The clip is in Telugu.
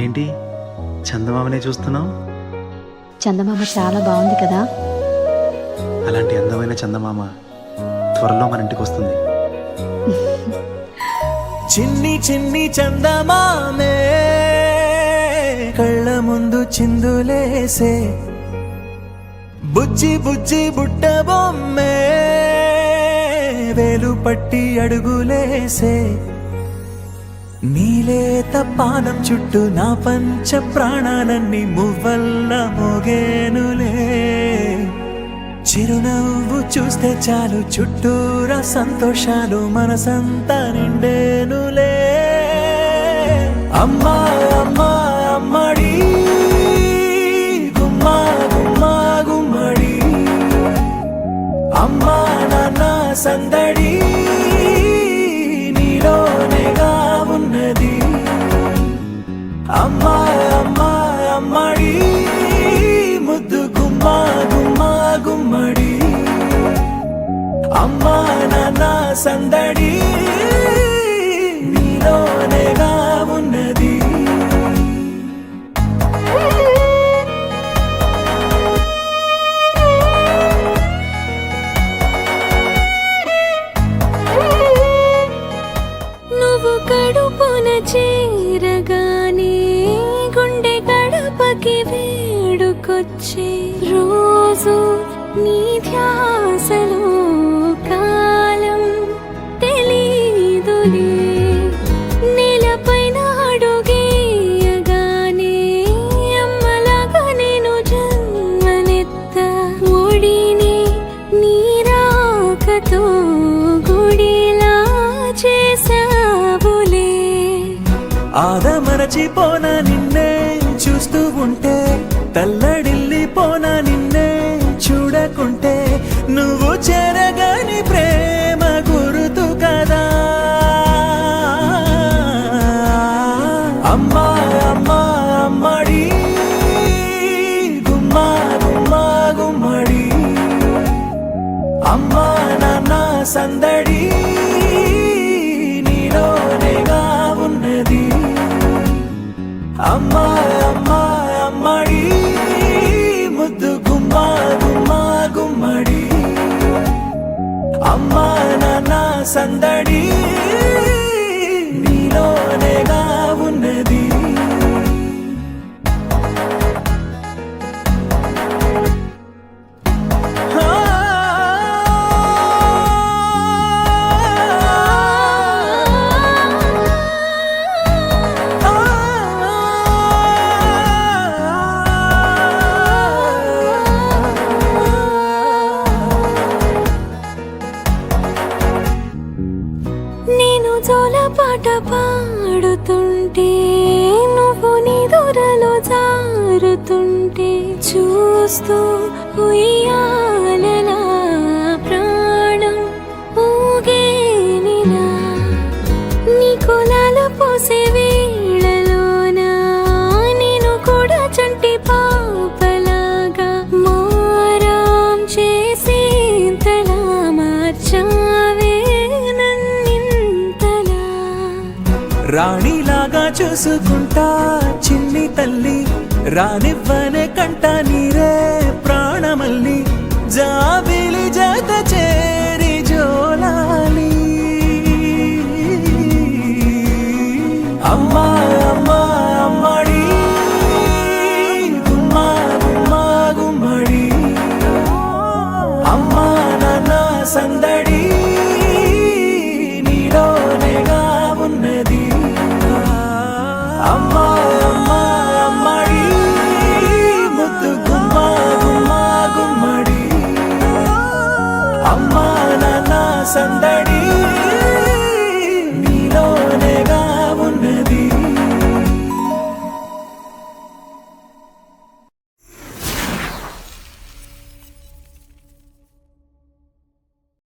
ఏంటి చందమామనే చూస్తున్నావు? చందమామ చాలా బాగుంది కదా. అలాంటి అందమైన చందమామ త్వరలో మన ఇంటికి వస్తుంది. చిన్ని చిన్ని చందమామే కళ్ళ ముందు చిందులేసే, బుజ్జి బుజ్జి బుట్ట బొమ్మే వేలు పట్టి అడుగులేసే, నీలేత పానం చుట్టూ నా పంచ ప్రాణాలన్నీ మువ్వల్ల మోగేనులే. చిరునవ్వు చూస్తే చాలు చుట్టూరా సంతోషాలు మనసంతా నిండేనులే. అమ్మా అమ్మా అమ్మడి గుమ్మా గుమ్మా గుమ్మడి, అమ్మా నాన్న సందడి నీలోనేగా ఉన్నది. అమ్మా అమ్మా అమ్మడి ముద్దు గుమ్మా గుమ్మా గుమ్మడి, అమ్మా నాన్న సందడి నీలోనేగా ఉన్నది. నువ్వు కడుపున చేరగానే గుండె గడపకి వేడుకొచ్చే, రోజు నీ ధ్యాసలో కాలం తెలీదులే. నేలపైన అడుగేయగానే అమ్మలాగా నేను జన్మనెత్త, ఒడిని నీ రాకతో గుడిలా చేసావులే. ఆదమరచిపోన నిన్నే చూస్తూ ఉంటే, తల్లడిల్లిపోన నిన్నే చూడకుంటే, నువ్వు చెరగని ప్రేమ గురుతు కదా. అమ్మా అమ్మా అమ్మడి గుమ్మా గుమ్మా గుమ్మడి, అమ్మా నాన్న సందడి నీలోనేగా ఉన్నది. అమ్మా అమ్మా అమ్మడి ముద్దు గుమ్మా గుమ్మా గుమ్మడి, అమ్మా నాన్న సందడి నీలోనేగా ఉన్నది. నేను జోలపాట పాడుతుంటే, నువ్వు నీ దూరలో జారుతుంటే, చూస్తూ ఉయ్యాలలా ప్రాణం ఊగేనిలా. నీ కులాలు పోసే వేళలోన నేను కూడా చంటి పాపలాగా మారాం చేసేంతలా మార్చావే. రాణిలాగా చూసుకుంటా చిన్ని తల్లి, రానివ్వనే కంట నీరే ప్రాణమల్లి, జాబిలి జత చేరి జోలాలి. అమ్మా అమ్మా అమ్మడి గుమ్మా గుమ్మా గుమ్మడి, అమ్మా నాన్న సందడి నీలోనేగా ఉన్నది. అమ్మా అమ్మా అమ్మడి ముద్దు గుమ్మా గుమ్మా గుమ్మడి, అమ్మా నాన్న సందడి